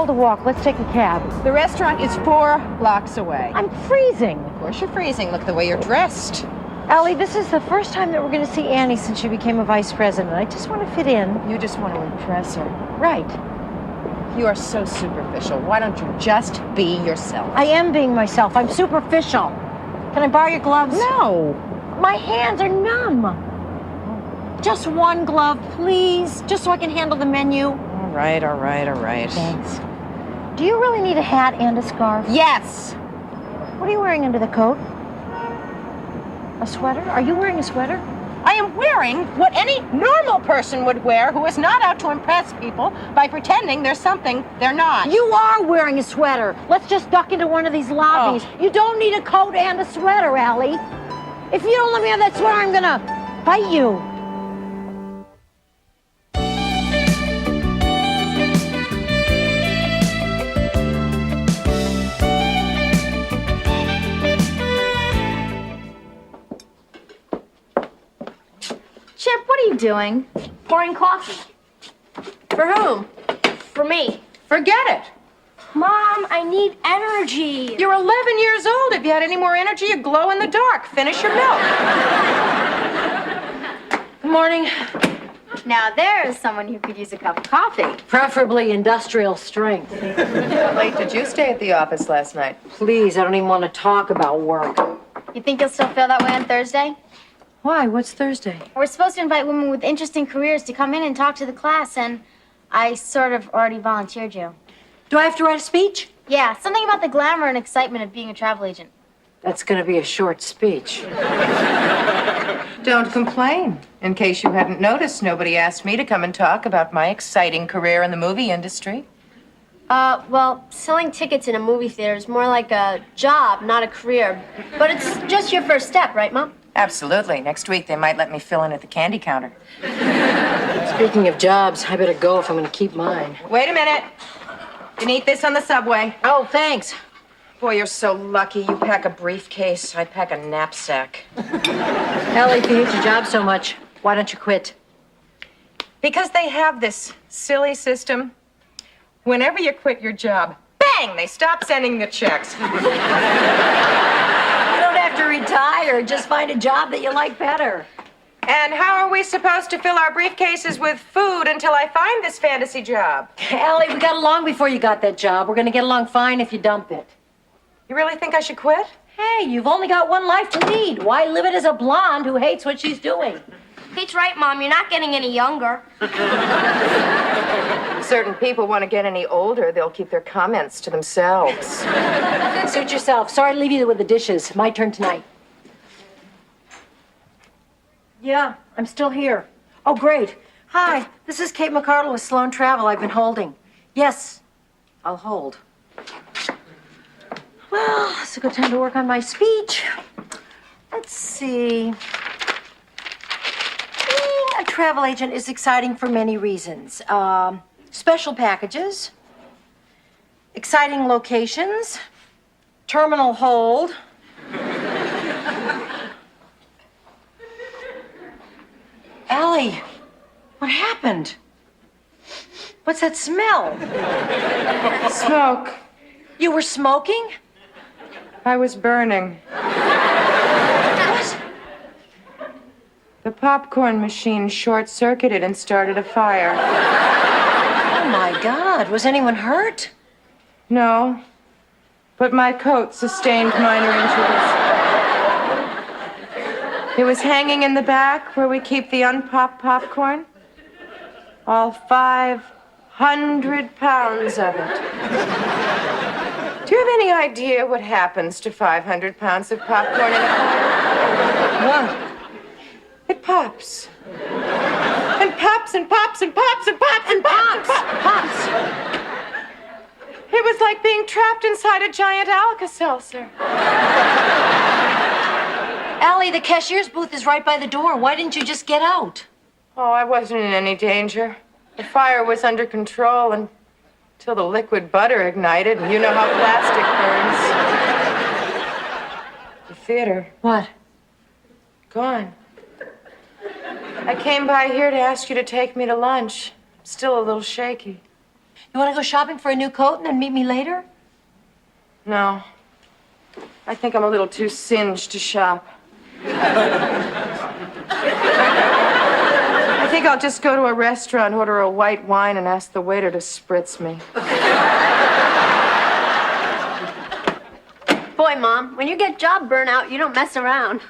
hell to walk. Let's take a cab. The restaurant is 4 blocks away. I'm freezing. Of course you're freezing. Look at the way you're dressed. Allie, this is the first time that we're going to see Annie since she became a vice president. I just want to fit in. You just want to impress her. Right. You are so superficial. Why don't you just be yourself? I am being myself. I'm superficial. Can I borrow your gloves? No. My hands are numb. Just one glove, please. Just so I can handle the menu. All right. Thanks. Do you really need a hat and a scarf? Yes. What are you wearing under the coat? A sweater? Are you wearing a sweater? I am wearing what any normal person would wear who is not out to impress people by pretending there's something they're not. You are wearing a sweater. Let's just duck into one of these lobbies. Oh. You don't need a coat and a sweater, Allie. If you don't let me have that sweater, I'm gonna bite you. Chip, what are you doing? Pouring coffee. For whom? For me. Forget it. Mom, I need energy. You're 11 years old. If you had any more energy, you'd glow in the dark. Finish your milk. Good morning. Now there's someone who could use a cup of coffee. Preferably industrial strength. How late did you stay at the office last night? Please, I don't even want to talk about work. You think you'll still feel that way on Thursday? Why? What's Thursday? We're supposed to invite women with interesting careers to come in and talk to the class, and I sort of already volunteered you. Do I have to write a speech? Yeah, something about the glamour and excitement of being a travel agent. That's going to be a short speech. Don't complain. In case you hadn't noticed, nobody asked me to come and talk about my exciting career in the movie industry. Well, selling tickets in a movie theater is more like a job, not a career. But it's just your first step, right, Mom? Absolutely. Next week, they might let me fill in at the candy counter. Speaking of jobs, I better go if I'm going to keep mine. Wait a minute. You can eat this on the subway. Oh, thanks. Boy, you're so lucky. You pack a briefcase. I pack a knapsack. Allie, if you hate your job so much, why don't you quit? Because they have this silly system. Whenever you quit your job, bang, they stop sending the checks. You don't have to retire. Just find a job that you like better. And how are we supposed to fill our briefcases with food until I find this fantasy job? Allie, we got along before you got that job. We're going to get along fine if you dump it. You really think I should quit? Hey, you've only got one life to lead. Why live it as a blonde who hates what she's doing? Pete's right, Mom. You're not getting any younger. If certain people want to get any older, they'll keep their comments to themselves. Suit yourself. Sorry to leave you with the dishes. My turn tonight. Yeah, I'm still here. Oh, great. Hi, this is Kate McCardle with Sloan Travel. I've been holding. Yes, I'll hold. Well, it's a good time to work on my speech. Let's see. Being a travel agent is exciting for many reasons. Special packages, exciting locations, terminal hold. Allie, what happened? What's that smell? Smoke. You were smoking? I was burning. What? The popcorn machine short-circuited and started a fire. Oh, my God. Was anyone hurt? No, but my coat sustained minor injuries. It was hanging in the back where we keep the unpopped popcorn. All 500 pounds of it. Do you have any idea what happens to 500 pounds of popcorn in a fire? What? It pops. And pops and pops and pops and pops and pops and pops. It was like being trapped inside a giant Alka-Seltzer. Allie, the cashier's booth is right by the door. Why didn't you just get out? Oh, I wasn't in any danger. The fire was under control until the liquid butter ignited, and you know how plastic burns. The theater, What? gone. I came by here to ask you to take me to lunch. I'm still a little shaky. You want to go shopping for a new coat and then meet me later? No. I think I'm a little too singed to shop. I think I'll just go to a restaurant, order a white wine, and ask the waiter to spritz me. Boy, Mom, when you get job burnout, you don't mess around.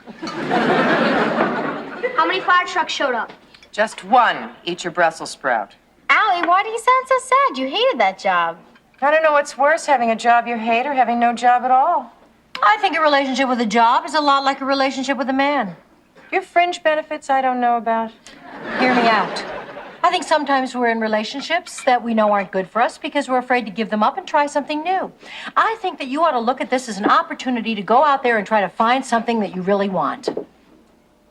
How many fire trucks showed up? Just one. Eat your Brussels sprout. Allie, why do you sound so sad? You hated that job. I don't know what's worse, having a job you hate or having no job at all. I think a relationship with a job is a lot like a relationship with a man. You have fringe benefits I don't know about. Hear me out. I think sometimes we're in relationships that we know aren't good for us because we're afraid to give them up and try something new. I think that you ought to look at this as an opportunity to go out there and try to find something that you really want.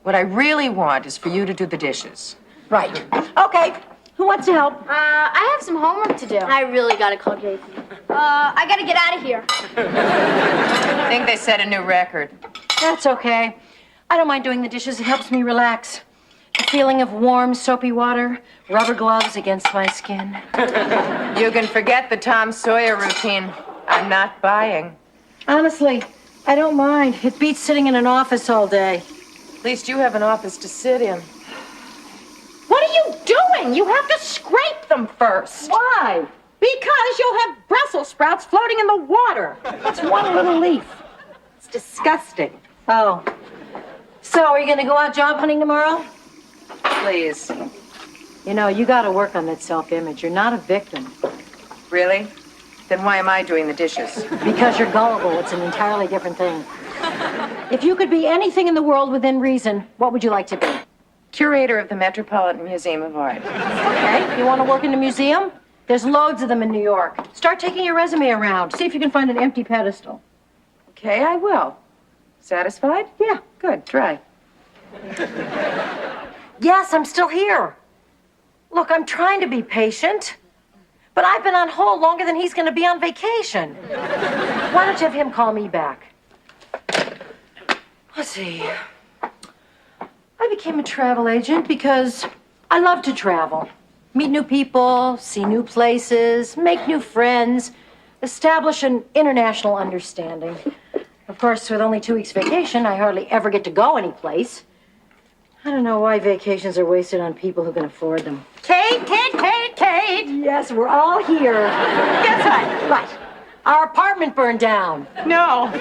What I really want is for you to do the dishes. Right. Okay. Who wants to help? I have some homework to do. I really gotta call Jason. I gotta get out of here. I think they set a new record. That's okay. I don't mind doing the dishes. It helps me relax. The feeling of warm, soapy water, rubber gloves against my skin. You can forget the Tom Sawyer routine. I'm not buying. Honestly, I don't mind. It beats sitting in an office all day. At least you have an office to sit in. What are you doing? You have to scrape them first. Why? Because you'll have Brussels sprouts floating in the water. That's one little leaf. It's disgusting. Oh. So, are you going to go out job hunting tomorrow? Please. You know, you got to work on that self-image. You're not a victim. Really? Then why am I doing the dishes? Because you're gullible. It's an entirely different thing. If you could be anything in the world within reason, what would you like to be? Curator of the Metropolitan Museum of Art. Okay. You want to work in a museum? There's loads of them in New York. Start taking your resume around. See if you can find an empty pedestal. Okay, I will. Satisfied? Yeah. Good, try. Yes, I'm still here. Look, I'm trying to be patient. But I've been on hold longer than he's going to be on vacation. Why don't you have him call me back? Let's see. I became a travel agent because I love to travel. Meet new people, see new places, make new friends, establish an international understanding. Of course, with only 2 weeks vacation, I hardly ever get to go anyplace. I don't know why vacations are wasted on people who can afford them. Kate. Yes, we're all here. Guess what? What? Our apartment burned down. No.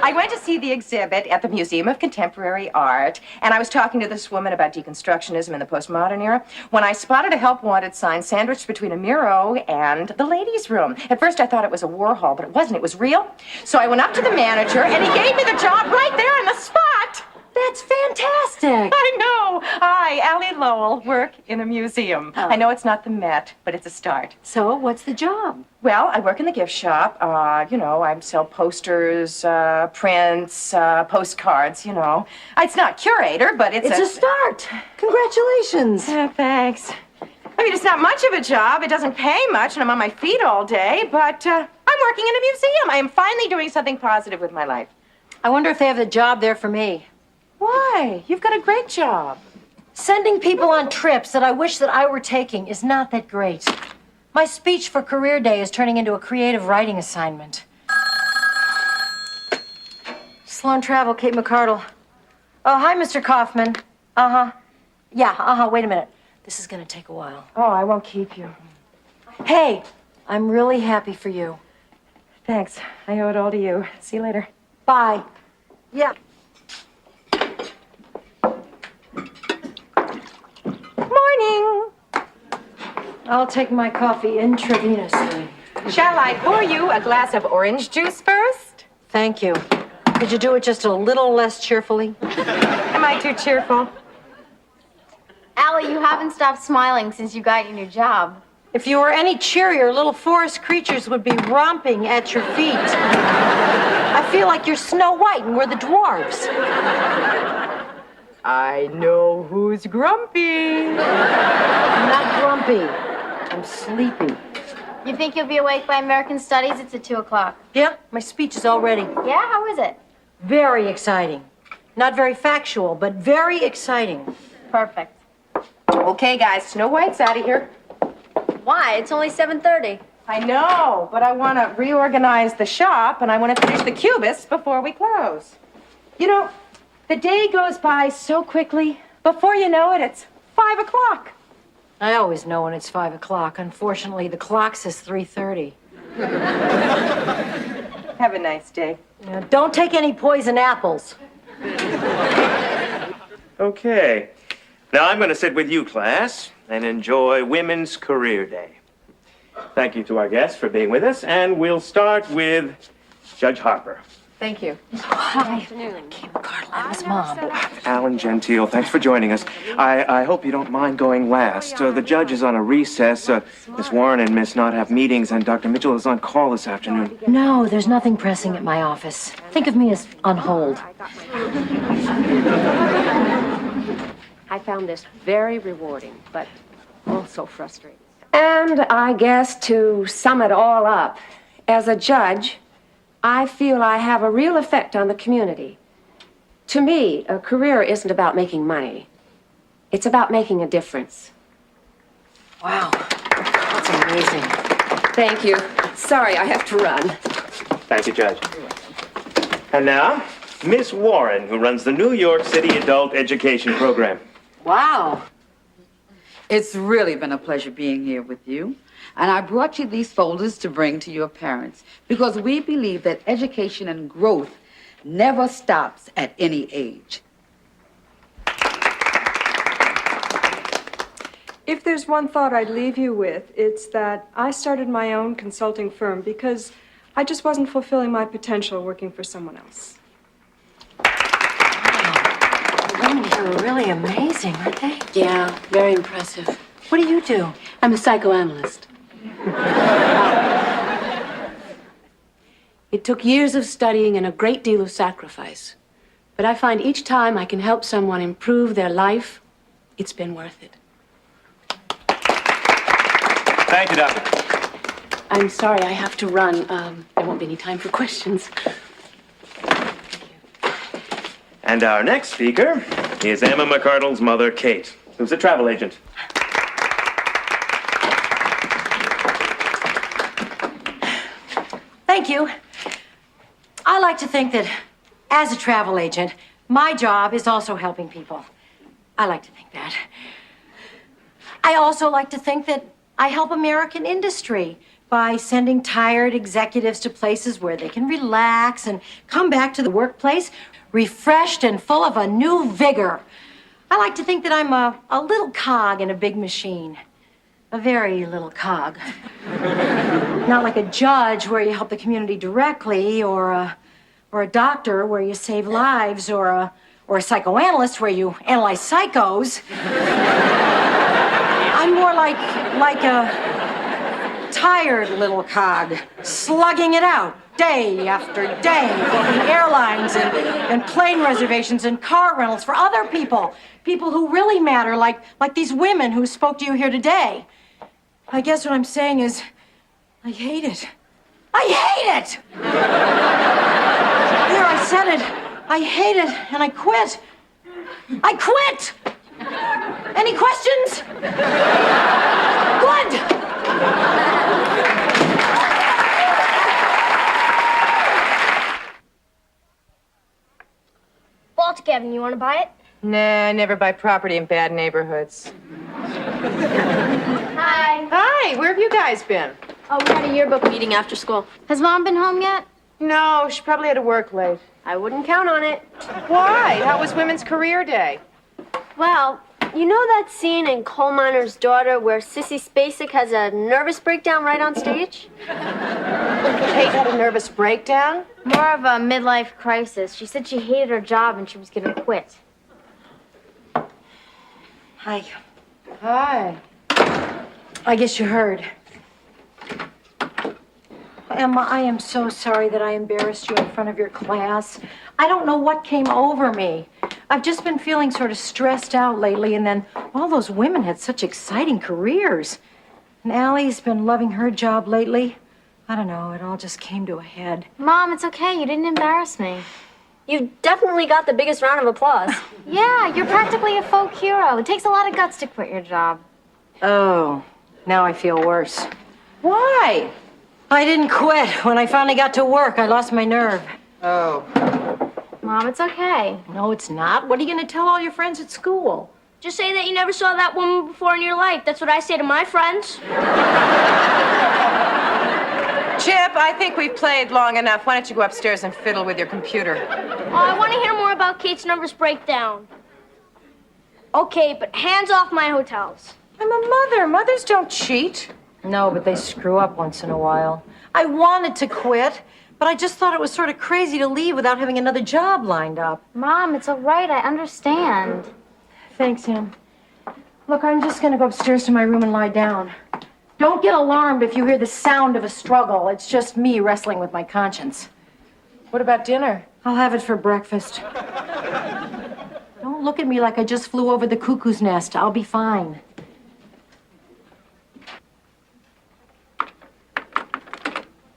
I went to see the exhibit at the Museum of Contemporary Art, and I was talking to this woman about deconstructionism in the postmodern era when I spotted a help wanted sign sandwiched between a Miro and the ladies' room. At first I thought it was a Warhol, but it wasn't. It was real. So I went up to the manager, and he gave me the job right there on the spot. That's fantastic. I know. I, Allie Lowell, work in a museum. I know it's not the Met, but it's a start. So, what's the job? Well, I work in the gift shop. I sell posters, prints, postcards, It's not curator, but it's a start. Congratulations. Thanks. I mean, it's not much of a job. It doesn't pay much, and I'm on my feet all day, but I'm working in a museum. I am finally doing something positive with my life. I wonder if they have a job there for me. Why? You've got a great job. Sending people on trips that I wish that I were taking is not that great. My speech for career day is turning into a creative writing assignment. Sloan Travel, Kate McCardle. Oh, hi, Mr. Kaufman. Uh-huh. Yeah, wait a minute. This is gonna take a while. Oh, I won't keep you. Hey, I'm really happy for you. Thanks. I owe it all to you. See you later. Bye. Yeah. Morning. I'll take my coffee intravenously. Shall I pour you a glass of orange juice first? Thank you. Could you do it just a little less cheerfully? Am I too cheerful? Allie, you haven't stopped smiling since you got your new job. If you were any cheerier, little forest creatures would be romping at your feet. I feel like you're Snow White and we're the dwarves. I know who's grumpy. I'm not grumpy. I'm sleepy. You think you'll be awake by American Studies? It's at 2 o'clock. Yeah, my speech is all ready. Yeah, how is it? Very exciting. Not very factual, but very exciting. Perfect. Okay, guys, Snow White's out of here. Why? It's only 7:30. I know, but I want to reorganize the shop and I want to finish the cubists before we close. You know, the day goes by so quickly. Before you know it, it's 5 o'clock. I always know when it's 5 o'clock. Unfortunately, the clock says 3:30. Have a nice day. Don't take any poison apples. Okay. Now I'm going to sit with you, class, and enjoy Women's Career Day. Thank you to our guests for being with us, and we'll start with Judge Harper. Thank you. Hi. Kim McCardle and his mom. Alan Gentile, thanks for joining us. I hope you don't mind going last. The judge is on a recess. Miss Warren and Miss Knott have meetings, and Dr. Mitchell is on call this afternoon. No, there's nothing pressing at my office. Think of me as on hold. I found this very rewarding, but also frustrating. And I guess to sum it all up, as a judge, I feel I have a real effect on the community. To me, a career isn't about making money. It's about making a difference. Wow. That's amazing. Thank you. Sorry, I have to run. Thank you, Judge. And now, Miss Warren, who runs the New York City Adult Education Program. Wow. It's really been a pleasure being here with you. And I brought you these folders to bring to your parents because we believe that education and growth never stops at any age. If there's one thought I'd leave you with, it's that I started my own consulting firm because I just wasn't fulfilling my potential working for someone else. Women here are really amazing, aren't they? Yeah, very impressive. What do you do? I'm a psychoanalyst. It took years of studying and a great deal of sacrifice. But I find each time I can help someone improve their life, it's been worth it. Thank you, Doctor. I'm sorry, I have to run. There won't be any time for questions. And our next speaker is Emma McCardle's mother, Kate, who's a travel agent. Thank you. I like to think that as a travel agent, my job is also helping people. I like to think that. I also like to think that I help American industry by sending tired executives to places where they can relax and come back to the workplace refreshed and full of a new vigor. I like to think that I'm a little cog in a big machine. A very little cog. Not like a judge where you help the community directly, or a doctor where you save lives, or a psychoanalyst where you analyze psychos. I'm more like a tired little cog, slugging it out day after day, booking airlines and plane reservations and car rentals for other people who really matter, like these women who spoke to you here today. I guess what I'm saying is, I hate it. I hate it! There, I said it. I hate it, and I quit. I quit! Any questions? Good! Baltic Avenue, you want to buy it? Nah, I never buy property in bad neighborhoods. Hi. Hi, where have you guys been? Oh, we had a yearbook meeting after school. Has Mom been home yet? No, she probably had to work late. I wouldn't count on it. Why? How was Women's Career Day? Well, you know that scene in Coal Miner's Daughter where Sissy Spacek has a nervous breakdown right on stage? Kate had a nervous breakdown? More of a midlife crisis. She said she hated her job and she was going to quit. Hi. Hi. I guess you heard. Emma, I am so sorry that I embarrassed you in front of your class. I don't know what came over me. I've just been feeling sort of stressed out lately, and then all those women had such exciting careers. And Allie's been loving her job lately. I don't know, it all just came to a head. Mom, it's okay. You didn't embarrass me. You definitely got the biggest round of applause. Yeah, you're practically a folk hero. It takes a lot of guts to quit your job. Oh, Now I feel worse. Why? I didn't quit. When I finally got to work, I lost my nerve. Oh. Mom, it's okay. No, it's not. What are you going to tell all your friends at school? Just say that you never saw that woman before in your life. That's what I say to my friends. Chip, I think we've played long enough. Why don't you go upstairs and fiddle with your computer? Oh, I want to hear more about Kate's nervous breakdown. Okay, but hands off my hotels. I'm a mother. Mothers don't cheat. No, but they screw up once in a while. I wanted to quit, but I just thought it was sort of crazy to leave without having another job lined up. Mom, it's all right. I understand. Thanks, Em. Look, I'm just going to go upstairs to my room and lie down. Don't get alarmed if you hear the sound of a struggle. It's just me wrestling with my conscience. What about dinner? I'll have it for breakfast. Don't look at me like I just flew over the cuckoo's nest. I'll be fine.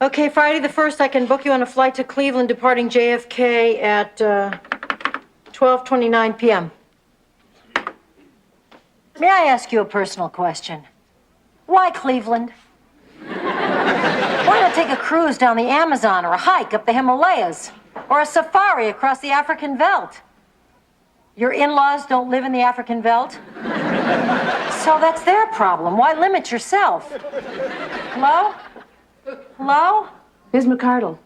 Okay, Friday the 1st, I can book you on a flight to Cleveland departing JFK at 12:29 p.m. May I ask you a personal question? Why Cleveland? Why not take a cruise down the Amazon or a hike up the Himalayas or a safari across the African veldt? Your in-laws don't live in the African veldt? So that's their problem. Why limit yourself? Hello? Hello? Ms. McCardle.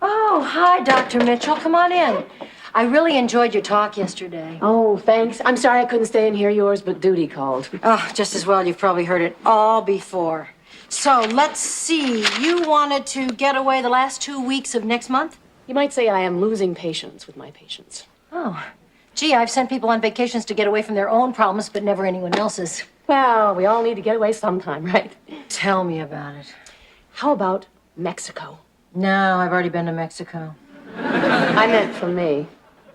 Oh, hi, Dr. Mitchell. Come on in. I really enjoyed your talk yesterday. Oh, thanks. I'm sorry I couldn't stay and hear yours, but duty called. Oh, just as well. You've probably heard it all before. So, let's see. You wanted to get away the last 2 weeks of next month? You might say I am losing patience with my patients. Oh. Gee, I've sent people on vacations to get away from their own problems, but never anyone else's. Well, we all need to get away sometime, right? Tell me about it. How about Mexico? No, I've already been to Mexico. I meant for me.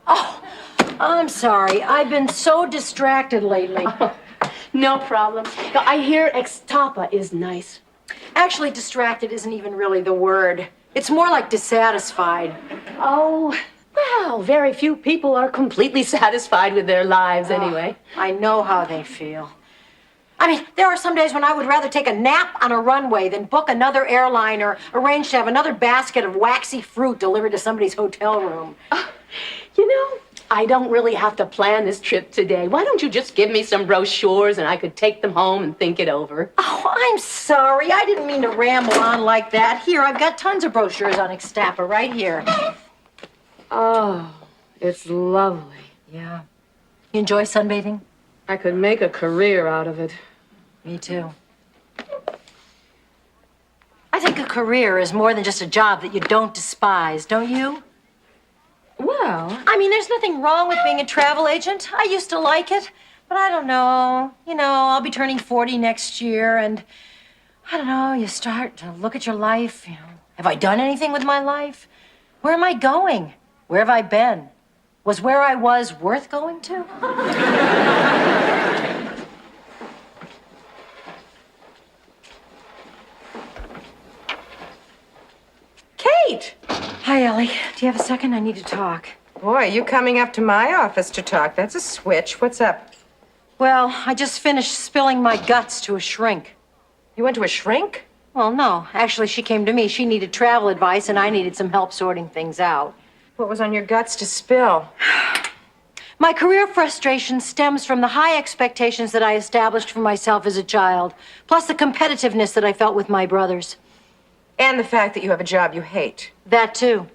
Oh, I'm sorry. I've been so distracted lately. No problem. Now, I hear Extapa is nice. Actually, distracted isn't even really the word. It's more like dissatisfied. Oh, well, very few people are completely satisfied with their lives anyway. I know how they feel. I mean, there are some days when I would rather take a nap on a runway than book another airline or arrange to have another basket of waxy fruit delivered to somebody's hotel room. You know, I don't really have to plan this trip today. Why don't you just give me some brochures and I could take them home and think it over? Oh, I'm sorry. I didn't mean to ramble on like that. Here, I've got tons of brochures on Extapa right here. Oh, it's lovely. Yeah. You enjoy sunbathing? I could make a career out of it. Me too. I think a career is more than just a job that you don't despise, don't you? Well, I mean, there's nothing wrong with being a travel agent. I used to like it, but I don't know. You know, I'll be turning 40 next year, and I don't know, you start to look at your life, you know. Have I done anything with my life? Where am I going? Where have I been? Was where I was worth going to? Kate! Hi, Ellie. Do you have a second? I need to talk. Boy, you coming up to my office to talk. That's a switch. What's up? Well, I just finished spilling my guts to a shrink. You went to a shrink? Well, no. Actually, she came to me. She needed travel advice, and I needed some help sorting things out. What was on your guts to spill? My career frustration stems from the high expectations that I established for myself as a child, plus the competitiveness that I felt with my brothers. And the fact that you have a job you hate. That, too.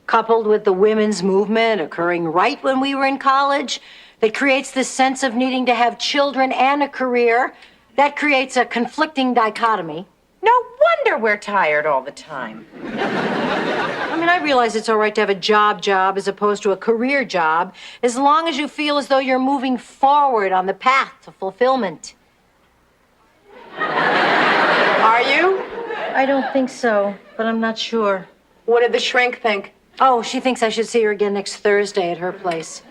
Coupled with the women's movement occurring right when we were in college, that creates this sense of needing to have children and a career. That creates a conflicting dichotomy. No wonder we're tired all the time. I mean, I realize it's all right to have a job as opposed to a career job, as long as you feel as though you're moving forward on the path to fulfillment. Are you? I don't think so, but I'm not sure. What did the shrink think? Oh, she thinks I should see her again next Thursday at her place.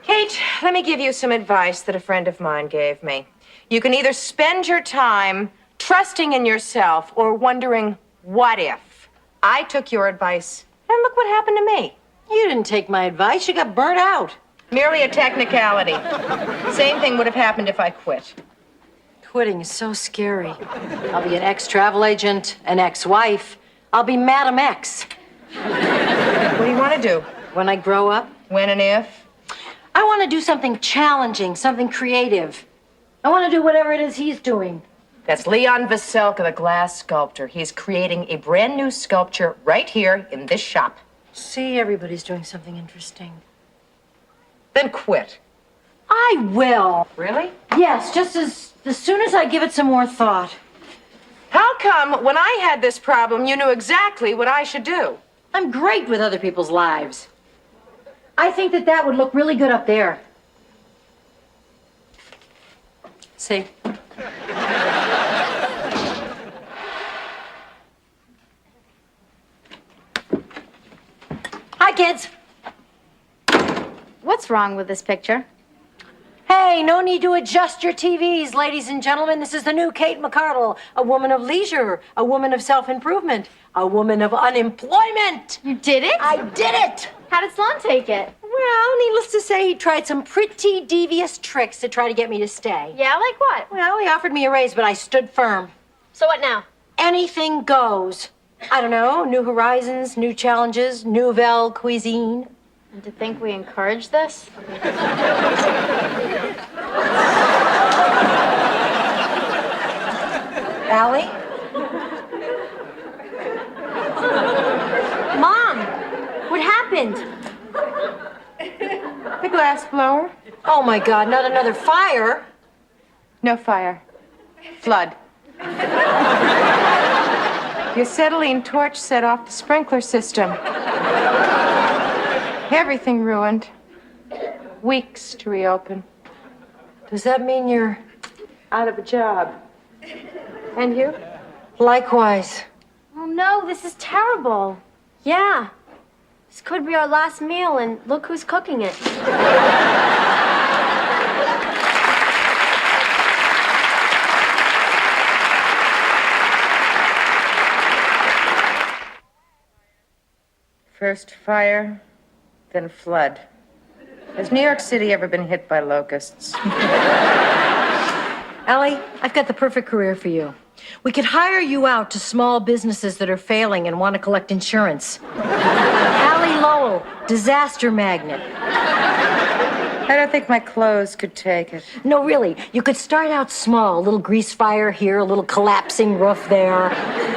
Kate, let me give you some advice that a friend of mine gave me. You can either spend your time trusting in yourself or wondering, what if? I took your advice, and look what happened to me. You didn't take my advice. You got burnt out. Merely a technicality. Same thing would have happened if I quit. Quitting is so scary. I'll be an ex-travel agent, an ex-wife. I'll be Madam X. What do you want to do? When I grow up, When and if? I want to do something challenging, something creative. I want to do whatever it is he's doing. That's Leon Veselka, the glass sculptor. He's creating a brand new sculpture right here in this shop. See, everybody's doing something interesting. Then quit. I will. Really? Yes, just as soon as I give it some more thought. How come when I had this problem, you knew exactly what I should do? I'm great with other people's lives. I think that would look really good up there. See? Hi, kids. What's wrong with this picture? Hey, no need to adjust your TVs, ladies and gentlemen. This is the new Kate McCardle, a woman of leisure, a woman of self-improvement, a woman of unemployment. You did it? I did it! How did Sloan take it? Well, needless to say, he tried some pretty devious tricks to try to get me to stay. Yeah, like what? Well, he offered me a raise, but I stood firm. So what now? Anything goes. I don't know, new horizons, new challenges, nouvelle cuisine. And to think we encourage this? Allie? Mom, what happened? The glass blower? Oh, my God, not another fire. No fire. Flood. The acetylene torch set off the sprinkler system. Everything ruined. Weeks to reopen. Does that mean you're Out of a job. And you? likewise? Oh no, this is terrible. Yeah. This could be our last meal, and look who's cooking it. First fire, then flood. Has New York City ever been hit by locusts? Allie, I've got the perfect career for you. We could hire you out to small businesses that are failing and want to collect insurance. Allie Lowell, disaster magnet. I don't think my clothes could take it. No, really, you could start out small, a little grease fire here, a little collapsing roof there.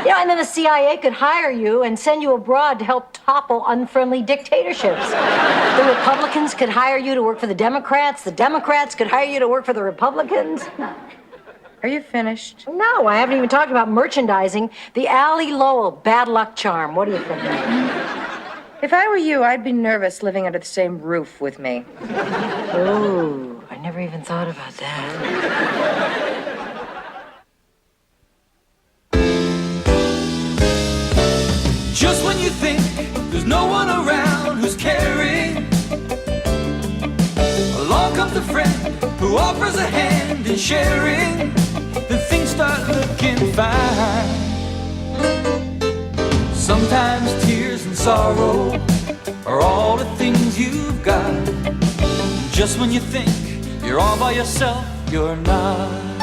You know, and then the CIA could hire you and send you abroad to help topple unfriendly dictatorships. The Republicans could hire you to work for the Democrats could hire you to work for the Republicans. Are you finished? No, I haven't even talked about merchandising. The Allie Lowell bad luck charm. What do you think? If I were you, I'd be nervous living under the same roof with me. Oh, I never even thought about that. Just when you think there's no one around who's caring, along comes a friend who offers a hand in sharing. Then things start looking fine. Sometimes tears and sorrow are all the things you've got. Just when you think you're all by yourself, you're not.